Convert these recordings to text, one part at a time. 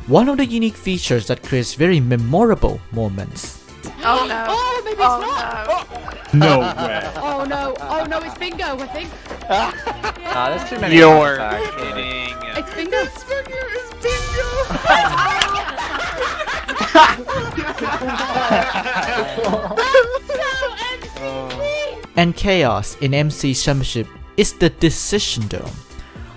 one of the unique features that creates very memorable moments. Oh no. Oh, maybe it's not. No way. Oh no. Oh no, it's bingo, I think. There's too many. You're attacks, kidding. It's bingo. And chaos in MC Championship is the Decision Dome.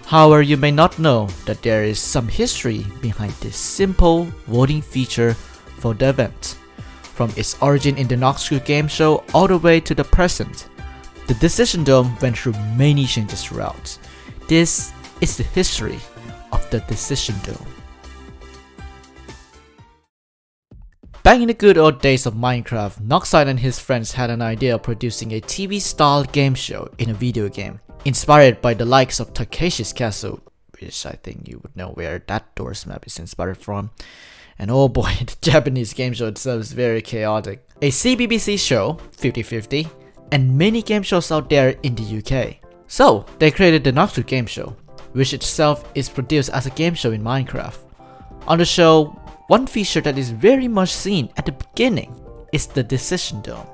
However, you may not know that there is some history behind this simple voting feature for the event. From its origin in the Noxcrew Gameshow all the way to the present, the Decision Dome went through many changes throughout. This is the history of the Decision Dome. Back in the good old days of Minecraft, Noxcrew and his friends had an idea of producing a TV-style game show in a video game, inspired by the likes of Takeshi's Castle, which I think you would know where that door's map is inspired from. And oh boy, the Japanese game show itself is very chaotic. A CBBC show, 50/50, and many game shows out there in the UK. So, they created the Noxcrew Gameshow, which itself is produced as a game show in Minecraft. On the show, one feature that is very much seen at the beginning is the Decision Dome.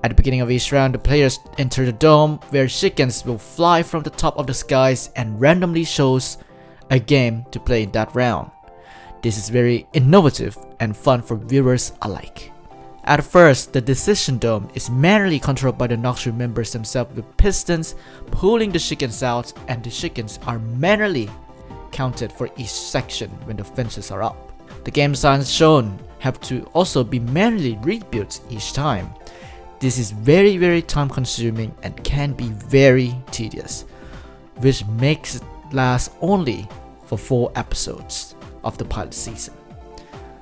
At the beginning of each round, the players enter the dome where chickens will fly from the top of the skies and randomly shows a game to play in that round. This is very innovative and fun for viewers alike. At first, the Decision Dome is manually controlled by the Noxcrew members themselves with pistons pulling the chickens out, and the chickens are manually counted for each section when the fences are up. The game signs shown have to also be manually rebuilt each time. This is very time consuming and can be very tedious, which makes it last only for 4 episodes of the pilot season.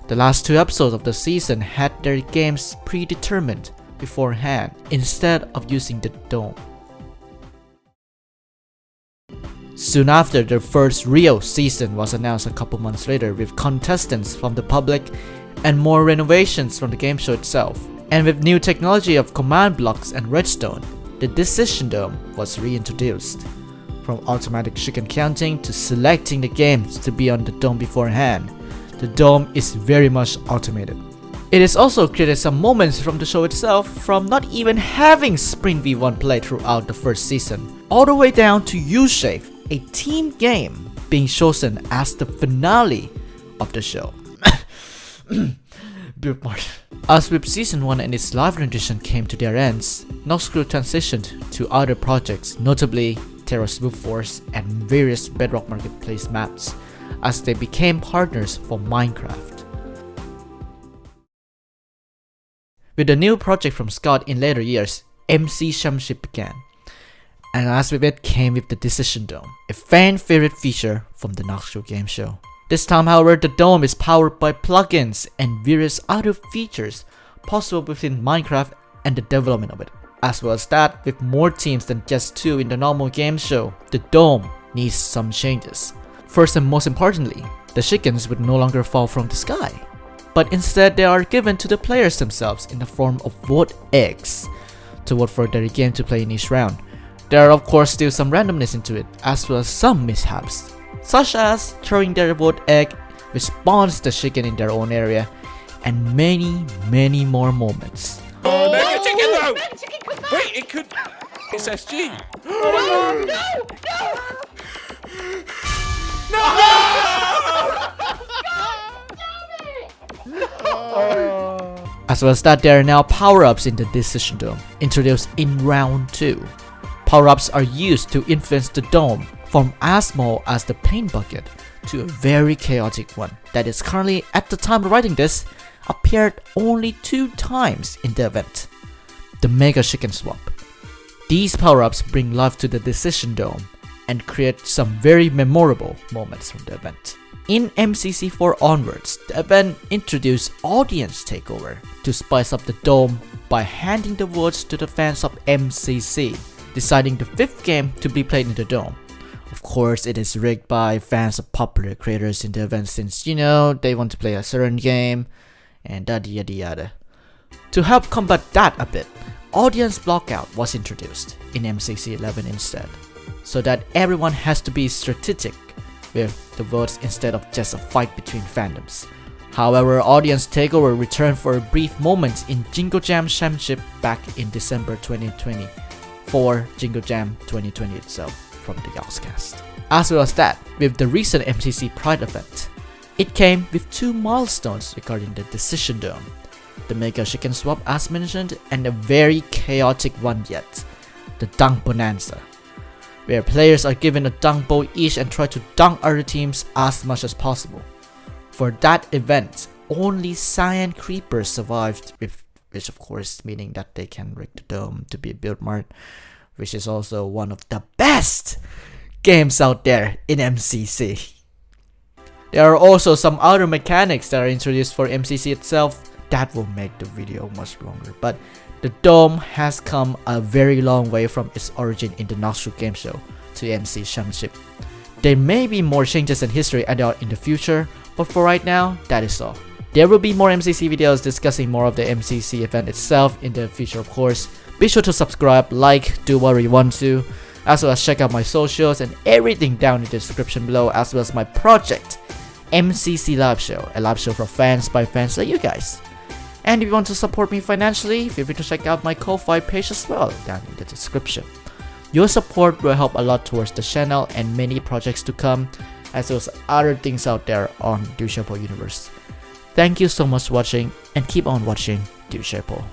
The last 2 episodes of the season had their games predetermined beforehand instead of using the dome. Soon after, their first real season was announced a couple months later with contestants from the public and more renovations from the game show itself. And with new technology of command blocks and redstone, the Decision Dome was reintroduced. From automatic chicken counting to selecting the games to be on the dome beforehand, the dome is very much automated. It has also created some moments from the show itself, from not even having Spring V1 play throughout the first season, all the way down to U-Shape, a team game being chosen as the finale of the show. As with Season 1 and its live rendition came to their ends, Noxcrew transitioned to other projects, notably Terra Smooth Force and various Bedrock Marketplace maps, as they became partners for Minecraft. With the new project from Scott in later years, MC Championship began. And as with it came with the Decision Dome, a fan favorite feature from the Noxcrew Game Show. This time, however, the dome is powered by plugins and various other features possible within Minecraft and the development of it. As well as that, with more teams than just 2 in the normal game show, the dome needs some changes. First and most importantly, the chickens would no longer fall from the sky, but instead they are given to the players themselves in the form of vote eggs to vote for their game to play in each round. There are of course still some randomness into it, as well as some mishaps, such as throwing their vote egg which spawns the chicken in their own area, and many more moments. Oh, no, chicken though! Wait, it could... It's SG. No! As well as that, there are now power-ups in the Decision Dome, introduced in round 2. Power-ups are used to influence the dome from as small as the paint bucket to a very chaotic one that is currently, at the time of writing this, appeared only 2 times in the event. The Mega Chicken Swap. These power-ups bring life to the Decision Dome and create some very memorable moments from the event. In MCC 4 onwards, the event introduced Audience Takeover to spice up the dome by handing the votes to the fans of MCC, deciding the 5th game to be played in the dome. Of course, it is rigged by fans of popular creators in the event since, you know, they want to play a certain game and yada. To help combat that a bit, Audience Blockout was introduced in MCC 11 instead, so that everyone has to be strategic with the votes instead of just a fight between fandoms. However, audience takeover returned for a brief moment in Jingle Jam Championship back in December 2020 for Jingle Jam 2020 itself from the Yogscast. As well as that, with the recent MCC Pride event, it came with 2 milestones regarding the Decision Dome, the Mega Chicken Swap as mentioned, and a very chaotic one yet, the Dunk Bonanza, where players are given a dunk ball each and try to dunk other teams as much as possible. For that event, only Cyan Creepers survived, which of course meaning that they can rig the dome to be a build mart, which is also one of the best games out there in MCC. There are also some other mechanics that are introduced for MCC itself that will make the video much longer, but the dome has come a very long way from its origin in the Noxcrew Gameshow to MC Championship. There may be more changes in history added on in the future, but for right now, that is all. There will be more MCC videos discussing more of the MCC event itself in the future of course. Be sure to subscribe, like, do whatever you want to, as well as check out my socials and everything down in the description below, as well as my project, MCC Live Show, a live show for fans by fans like you guys. And if you want to support me financially, feel free to check out my Ko-Fi page as well down in the description. Your support will help a lot towards the channel and many projects to come, as well as other things out there on Duechayapol universe. Thank you so much for watching, and keep on watching Duechayapol.